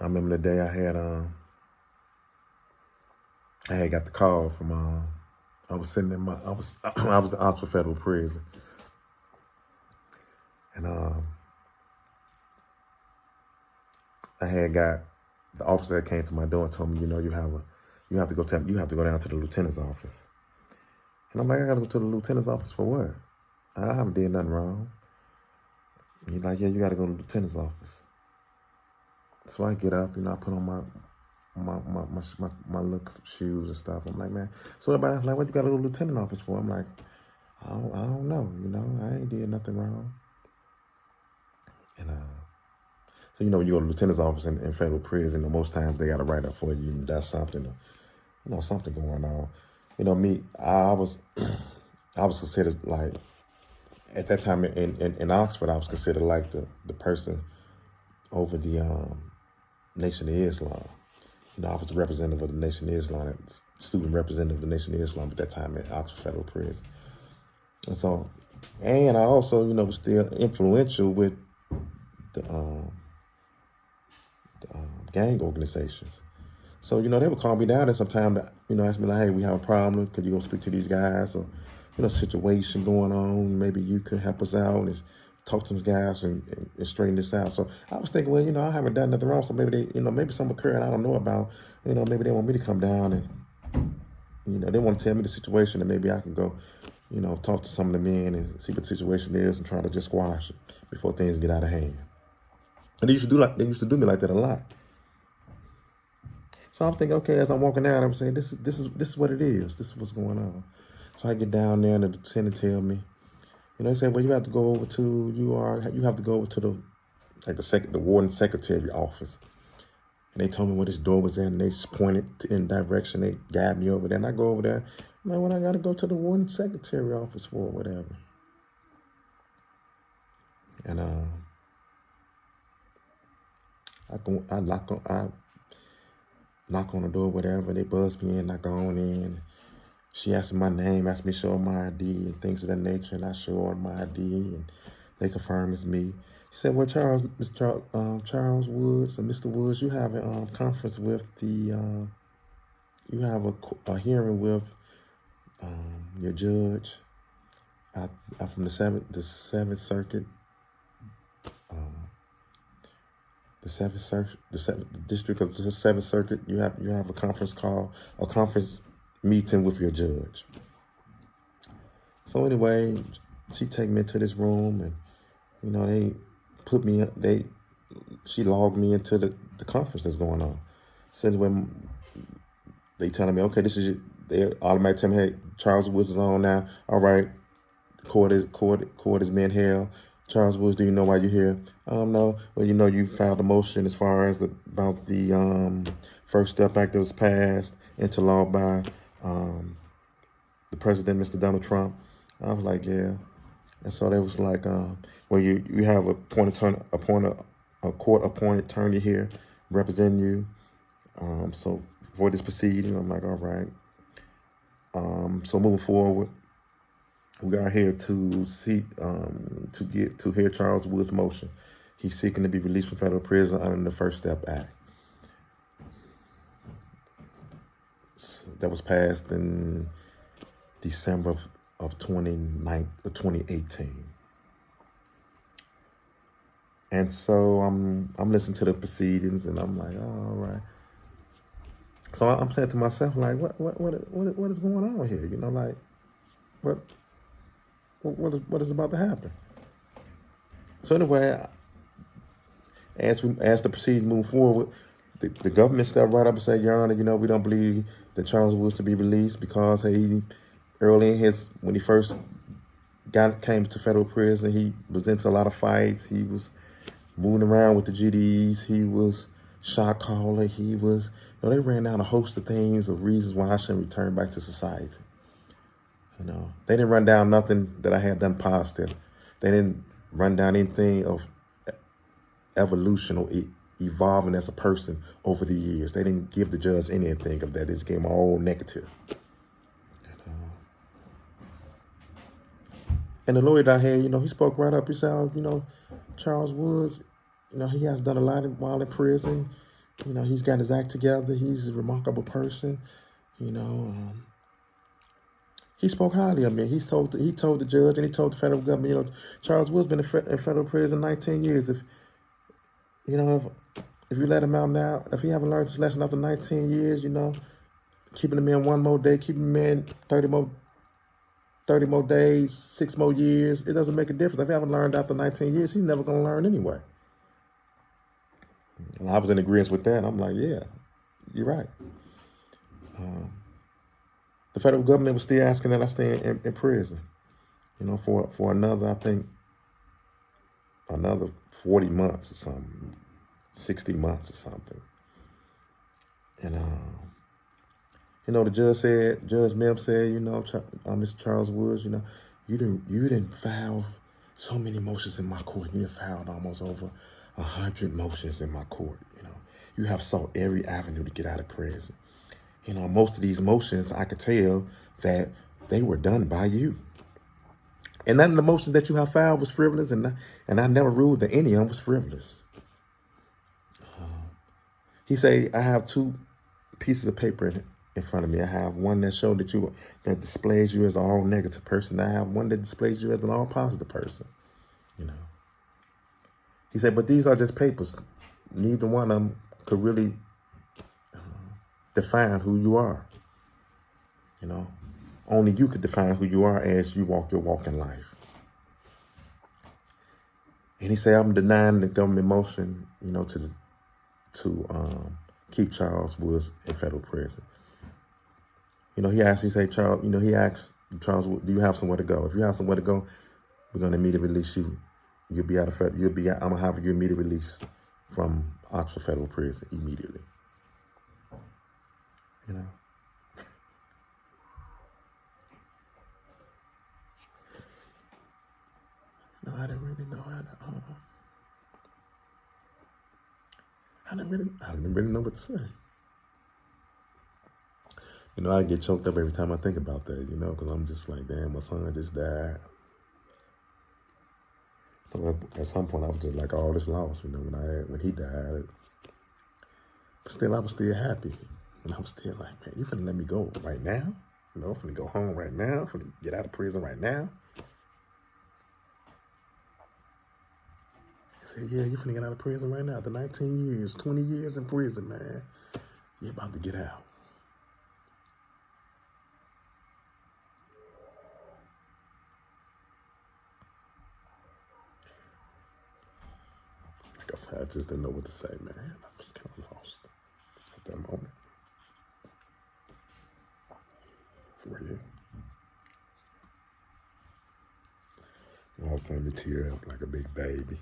I remember the day I had got the call from I was sitting in my I was in Oxford Federal Prison, and I had got the officer that came to my door and told me, you have to go down to the lieutenant's office. And I'm like, I gotta go to the lieutenant's office for what? I haven't did nothing wrong. And he's like, yeah, you gotta go to the lieutenant's office. So I get up, I put on my little shoes and stuff. I'm like, man. So everybody's like, what you got to go to the lieutenant office for? I'm like, I don't know. I ain't did nothing wrong. And so when you go to the lieutenant's office in federal prison, most times they got to write up for you. And that's something, something going on. Me, I was I was considered like at that time in Oxford, I was considered like the person over the Nation of Islam. I was the representative of the Nation of Islam, student representative of the Nation of Islam at that time at Oxford Federal Prison. And so, and I also, was still influential with the gang organizations. So, they would call me down at some time to, ask me like, hey, we have a problem. Could you go speak to these guys? Or, situation going on. Maybe you could help us out and talk to those guys and straighten this out. So I was thinking, well, I haven't done nothing wrong. So maybe they, maybe something occurred I don't know about. Maybe they want me to come down and, they want to tell me the situation and maybe I can go, talk to some of the men and see what the situation is and try to just squash it before things get out of hand. And they used to do me like that a lot. So I'm thinking, okay, as I'm walking out, I'm saying, this is what it is. This is what's going on. So I get down there and the lieutenant tell me, they say, well, you have to go over to the warden secretary office. And they told me where this door was in. And they just pointed in direction. They guided me over there. And I go over there. I'm like, well, I got to go to the warden secretary office for whatever. And I knock on the door, whatever. They buzz me in. I go on in. She asked me my name, asked me to show her my ID and things of that nature. And I show her my ID and they confirm it's me. She said, well, Charles Woods, or Mr. Woods, you have a conference with you have a hearing with your judge from the Seventh Circuit, the District of the Seventh Circuit. You have a conference meeting with your judge. So anyway, she take me into this room and, they put me, she logged me into the conference that's going on. So anyway, they telling me, okay, they automatically tell me, hey, Charles Woods is on now. All right, court is being held. Charles Woods, do you know why you're here? No. Well, you filed a motion as far as about the First Step Act that was passed into law by the president, Mr. Donald Trump. I was like, yeah. And so they was like, well, you have a court-appointed attorney here representing you. So for this proceeding, I'm like, all right. So moving forward, we are here to hear Charles Woods' motion. He's seeking to be released from federal prison under the First Step Act. That was passed in December of 2018. And so I'm listening to the proceedings and I'm like, oh, all right. So I'm saying to myself, like, what is going on here? Like, what is about to happen? So anyway, as the proceedings move forward, the government stepped right up and said, Your Honor, we don't believe that Charles Woods to be released because early when he first came to federal prison, he was into a lot of fights. He was moving around with the GDs. He was shot caller. He was, they ran down a host of things, of reasons why I shouldn't return back to society. They didn't run down nothing that I had done positive. They didn't run down anything of evolution or evolving as a person over the years. They didn't give the judge anything of that. They just gave him all negative. And the lawyer down here, he spoke right up. He said, Charles Woods, he has done a lot while in prison. You know, he's got his act together. He's a remarkable person. You know, he spoke highly of me. He told the judge and he told the federal government, you know, Charles Woods been in federal prison 19 years. If you know, if you let him out now, if he haven't learned his lesson after 19 years, you know, keeping him in one more day, keeping him in 30 more days, 6 more years, it doesn't make a difference. If he haven't learned after 19 years, he's never going to learn anyway. And I was in agreement with that. I'm like, yeah, you're right. The federal government was still asking that I stay in prison, you know, for another, I think, another 40 months or something, 60 months or something. And, you know, the Judge Mem said, you know, Mr. Charles Woods, you know, you didn't file so many motions in my court. You filed almost over 100 motions in my court. You know, you have sought every avenue to get out of prison. You know, most of these motions, I could tell that they were done by you. And none of the motions that you have filed was frivolous, and I never ruled that any of them was frivolous. He said, I have 2 pieces of paper in front of me. I have one that showed that displays you as an all negative person. I have one that displays you as an all positive person. You know. He said, but these are just papers. Neither one of them could really define who you are. You know, only you could define who you are as you walk your walk in life. And he said, I'm denying the government motion, you know, to keep Charles Woods in federal prison. You know, he asked Charles, do you have somewhere to go? If you have somewhere to go, we're going to immediately release you. You'll be out of I'm going to have you immediately released from Oxford Federal Prison immediately. You know. No, I didn't really know how to, I didn't really know what to say. You know, I get choked up every time I think about that, you know, because I'm just like, damn, my son just died. At some point, I was just like, all this lost, you know, when he died. But still, I was still happy. And I was still like, man, you finna let me go right now? You know, I'm finna go home right now. I'm finna get out of prison right now. He said, yeah, you finna get out of prison right now. After 19 years, 20 years in prison, man. You're about to get out. Like I said, I just didn't know what to say, man. I was kind of lost at that moment. For real. I was starting to tear up like a big baby.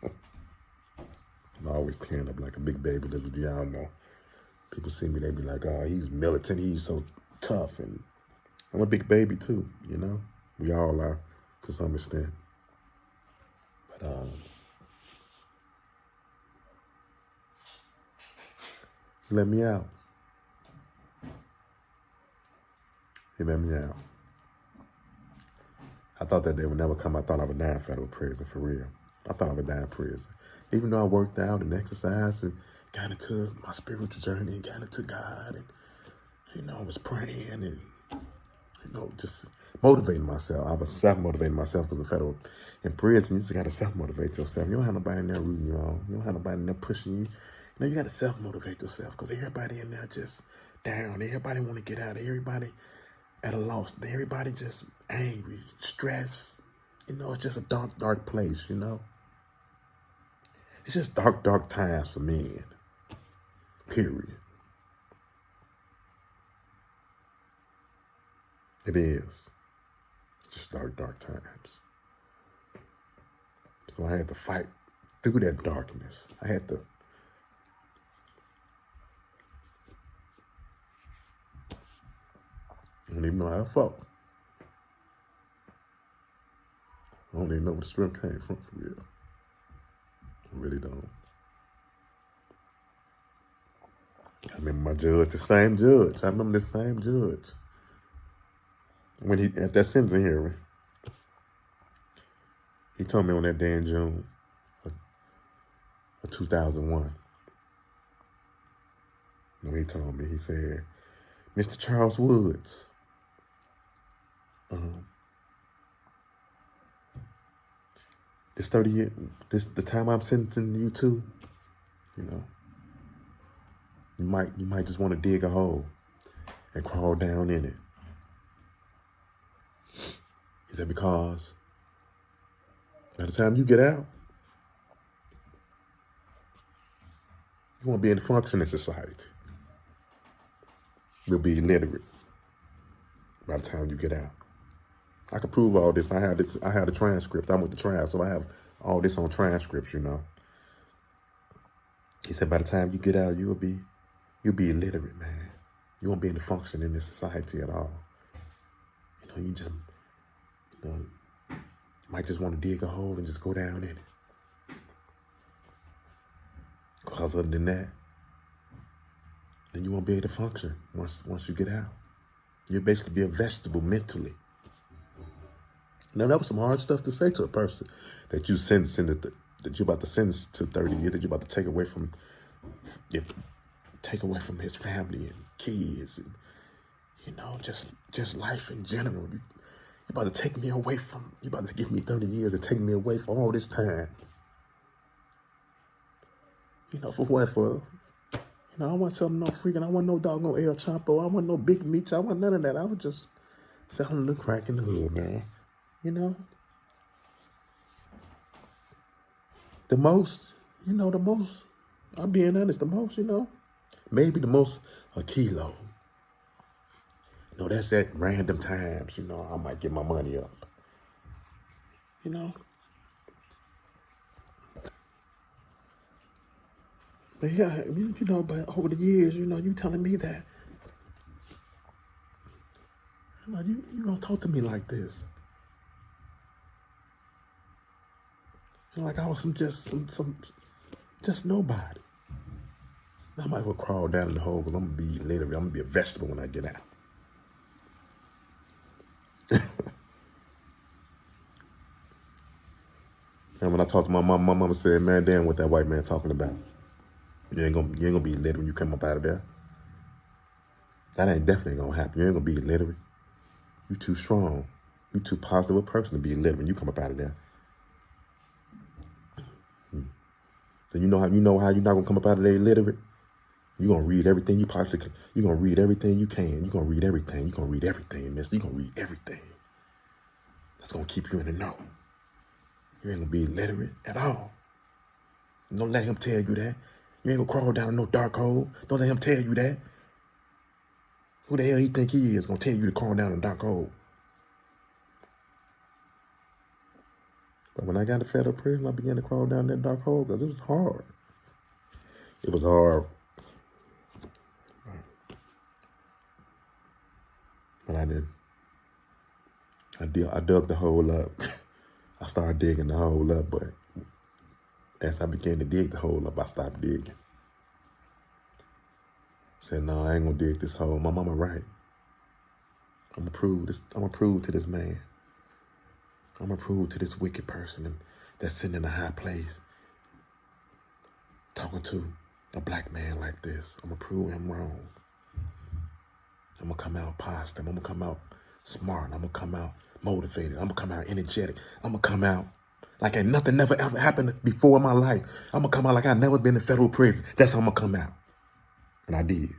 I'm always tearing up like a big baby. That's what y'all know. People see me, they be like, oh, he's militant, he's so tough. And I'm a big baby too, you know? We all are to some extent. But he let me out. He let me out. I thought that day would never come. I thought I would die in federal prison, for real. I thought I would die in prison. Even though I worked out and exercised and got into my spiritual journey and got into God and, you know, was praying and, you know, just motivating myself. I was self-motivating myself because in prison, you just got to self-motivate yourself. You don't have nobody in there rooting you on. You don't have nobody in there pushing you. You know, you got to self-motivate yourself because everybody in there just down. Everybody want to get out. Everybody at a loss. Everybody just angry, stressed. You know, it's just a dark, dark place, you know. It's just dark, dark times for men. Period. It is. It's just dark, dark times. So I had to fight through that darkness. I don't even know how I felt. I don't even know where the strength came from for real. I really don't. I remember my judge, the same judge. I remember the same judge. When he, at that sentencing hearing, he told me on that day in June of 2001, You know, he told me, he said, Mr. Charles Woods, this 30 year, the time I'm sentencing you to, you know, you might just want to dig a hole and crawl down in it. He said, because by the time you get out, you won't be in functioning society. You'll be illiterate by the time you get out. I can prove all this. I had a transcript. I went to trial, so I have all this on transcripts, you know. He said, by the time you get out, you'll be illiterate, man. You won't be able to function in this society at all. You know, you just, you know, might just want to dig a hole and just go down in it. Because other than that, then you won't be able to function once you get out. You'll basically be a vegetable mentally. Now, that was some hard stuff to say to a person that you sentencing that you're about to sentence to 30 years, that you're about to take away from his family and kids and, you know, just life in general. You're about to take me away from, you're about to give me 30 years and take me away for all this time. You know, for what? For, you know, I wasn't selling no freaking, I wasn't no doggone El Chapo, I wasn't no big meats, I wasn't none of that. I was just selling a little crack in the hood, man. You know? The most, I'm being honest, the most, you know, maybe the most a kilo. You know, that's at random times, you know, I might get my money up. You know? But yeah, you know, but over the years, you know, you telling me that, you know, you gonna talk to me like this. You know, like I was just nobody. I might as well crawl down in the hole because I'm gonna be literally, I'm gonna be a vegetable when I get out. And when I talked to my mama said, man, damn what that white man talking about. You ain't gonna be illiterate when you come up out of there. That ain't definitely gonna happen. You ain't gonna be illiterate. You too strong. You too positive a person to be illiterate when you come up out of there. So you know how you're not gonna come up out of there illiterate? You're gonna read everything you possibly can. You're gonna read everything you can. You're gonna read everything. You're gonna read everything, mister. You're gonna read everything. That's gonna keep you in the know. You ain't gonna be illiterate at all. Don't let him tell you that. You ain't gonna crawl down no dark hole. Don't let him tell you that. Who the hell he think he is gonna tell you to crawl down a dark hole? But when I got to federal prison, I began to crawl down that dark hole because it was hard. It was hard. But I did. I dug the hole up. I started digging the hole up, but as I began to dig the hole up, I stopped digging. Said, no, I ain't gonna dig this hole. My mama right. I'm gonna prove to this man. I'm gonna prove to this wicked person that's sitting in a high place talking to a black man like this. I'm gonna prove him wrong. I'm gonna come out positive. I'm gonna come out smart. I'm gonna come out motivated. I'm gonna come out energetic. I'm gonna come out like ain't nothing never ever happened before in my life. I'm gonna come out like I've never been in federal prison. That's how I'm gonna come out. And I did.